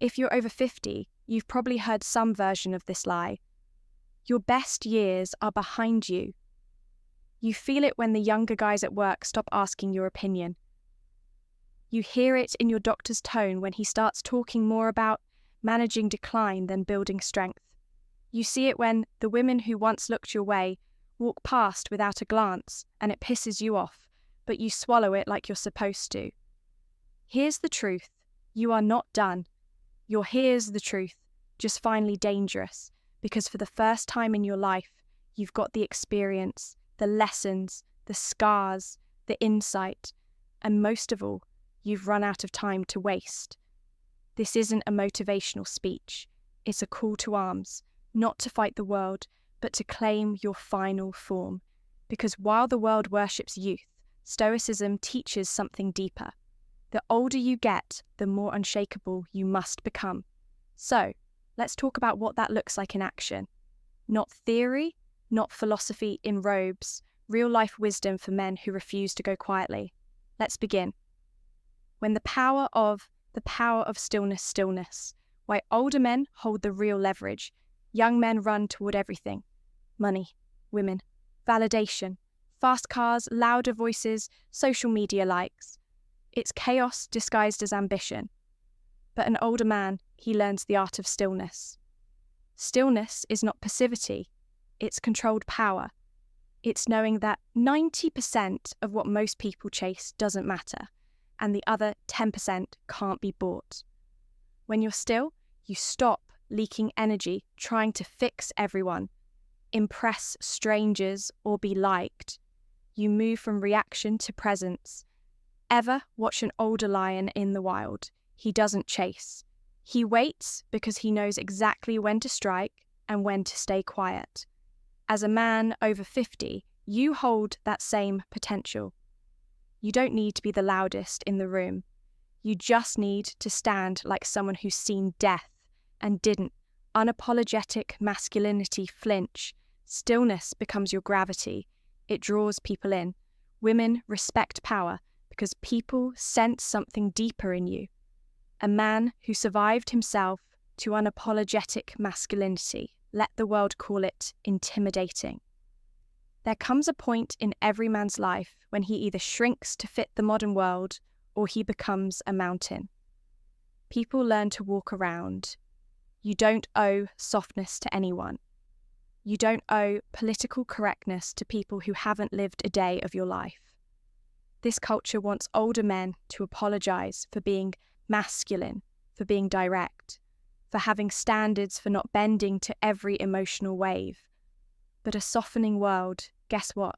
If you're over 50, you've probably heard some version of this lie. Your best years are behind you. You feel it when the younger guys at work stop asking your opinion. You hear it in your doctor's tone when he starts talking more about managing decline than building strength. You see it when the women who once looked your way walk past without a glance and it pisses you off, but you swallow it like you're supposed to. Here's the truth. You are not done. Your here's the truth, just finally dangerous, because for the first time in your life, you've got the experience, the lessons, the scars, the insight, and most of all, you've run out of time to waste. This isn't a motivational speech. It's a call to arms, not to fight the world, but to claim your final form. Because while the world worships youth, Stoicism teaches something deeper. The older you get, the more unshakable you must become. So, let's talk about what that looks like in action. Not theory, not philosophy in robes, real-life wisdom for men who refuse to go quietly. Let's begin. When the power of stillness, why older men hold the real leverage, young men run toward everything. Money, women, validation, fast cars, louder voices, social media likes. It's chaos disguised as ambition. But an older man, he learns the art of stillness. Stillness is not passivity, it's controlled power. It's knowing that 90% of what most people chase doesn't matter, and the other 10% can't be bought. When you're still, you stop leaking energy trying to fix everyone, impress strangers, or be liked. You move from reaction to presence. Ever watch an older lion in the wild? He doesn't chase. He waits because he knows exactly when to strike and when to stay quiet. As a man over 50, you hold that same potential. You don't need to be the loudest in the room. You just need to stand like someone who's seen death and didn't. Unapologetic masculinity flinch. Stillness becomes your gravity. It draws people in. Women respect power because people sense something deeper in you. A man who survived himself to unapologetic masculinity. Let the world call it intimidating. There comes a point in every man's life when he either shrinks to fit the modern world or he becomes a mountain. People learn to walk around. You don't owe softness to anyone. You don't owe political correctness to people who haven't lived a day of your life. This culture wants older men to apologize for being masculine, for being direct, for having standards, for not bending to every emotional wave. But a softening world, guess what?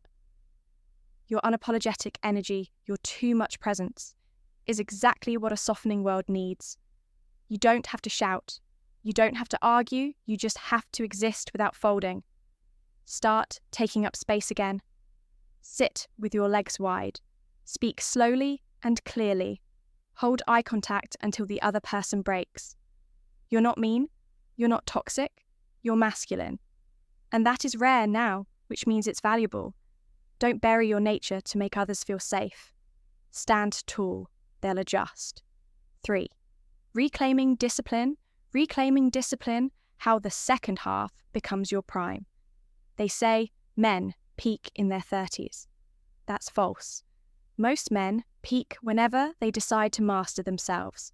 Your unapologetic energy, your too much presence, is exactly what a softening world needs. You don't have to shout. You don't have to argue. You just have to exist without folding. Start taking up space again. Sit with your legs wide. Speak slowly and clearly. Hold eye contact until the other person breaks. You're not mean. You're not toxic. You're masculine. And that is rare now, which means it's valuable. Don't bury your nature to make others feel safe. Stand tall. They'll adjust. 3. Reclaiming discipline, how the second half becomes your prime. They say men peak in their 30s. That's false. Most men peak whenever they decide to master themselves.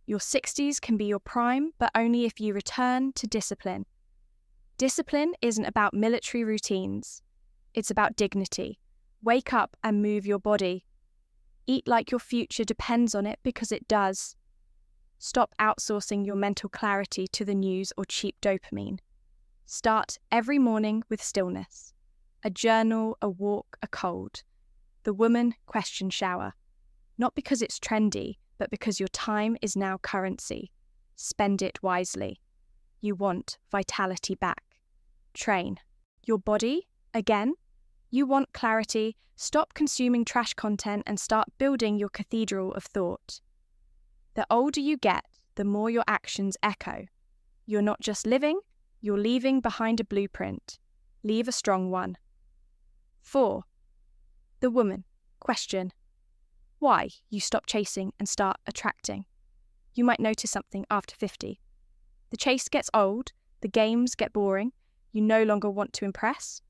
Your 60s can be your prime, but only if you return to discipline. Discipline isn't about military routines. It's about dignity. Wake up and move your body. Eat like your future depends on it because it does. Stop outsourcing your mental clarity to the news or cheap dopamine. Start every morning with stillness. A journal, a walk, a cold. The woman question shower. Not because it's trendy, but because your time is now currency. Spend it wisely. You want vitality back. Train. Your body, again. You want clarity. Stop consuming trash content and start building your cathedral of thought. The older you get, the more your actions echo. You're not just living, you're leaving behind a blueprint. Leave a strong one. 4. The woman question. Why you stop chasing and start attracting. You might notice something after 50. The chase gets old, the games get boring, you no longer want to impress,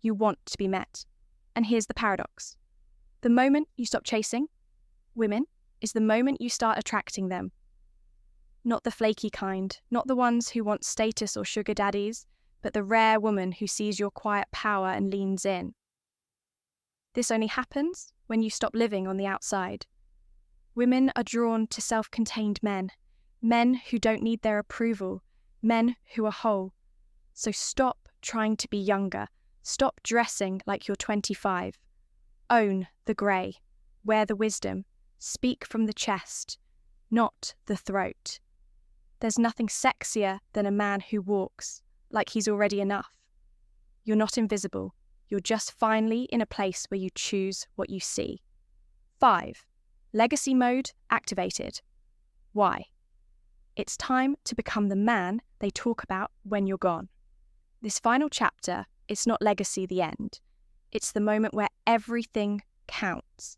you want to be met. And here's the paradox. The moment you stop chasing women is the moment you start attracting them. Not the flaky kind, not the ones who want status or sugar daddies, but the rare woman who sees your quiet power and leans in. This only happens when you stop living on the outside. Women are drawn to self-contained men who don't need their approval, men who are whole. So stop trying to be younger, stop dressing like you're 25. Own the grey, wear the wisdom, speak from the chest, not the throat. There's nothing sexier than a man who walks like he's already enough. You're not invisible, you're just finally in a place where you choose what you see. 5. Legacy mode activated. Why? It's time to become the man they talk about when you're gone. This final chapter, it's not legacy the end. It's the moment where everything counts.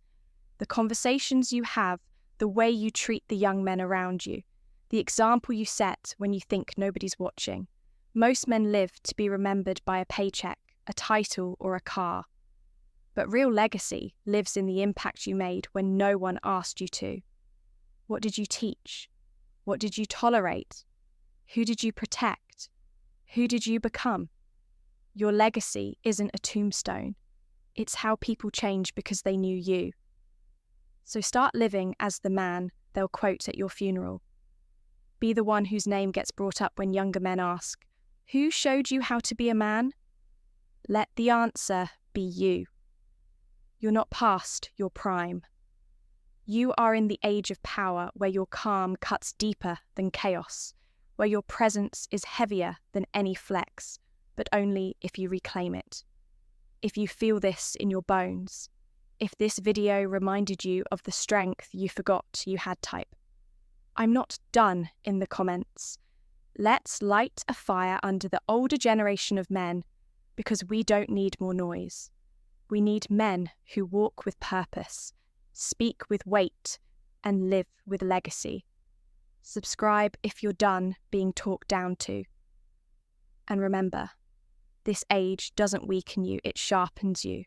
The conversations you have, the way you treat the young men around you, the example you set when you think nobody's watching. Most men live to be remembered by a paycheck, a title, or a car. But real legacy lives in the impact you made when no one asked you to. What did you teach? What did you tolerate? Who did you protect? Who did you become? Your legacy isn't a tombstone. It's how people change because they knew you. So start living as the man they'll quote at your funeral. Be the one whose name gets brought up when younger men ask, "Who showed you how to be a man?" Let the answer be you. You're not past your prime. You are in the age of power where your calm cuts deeper than chaos, where your presence is heavier than any flex, but only if you reclaim it. If you feel this in your bones, if this video reminded you of the strength you forgot you had, type, "I'm not done" in the comments. Let's light a fire under the older generation of men, because we don't need more noise. We need men who walk with purpose, speak with weight, and live with legacy. Subscribe if you're done being talked down to. And remember, this age doesn't weaken you, it sharpens you.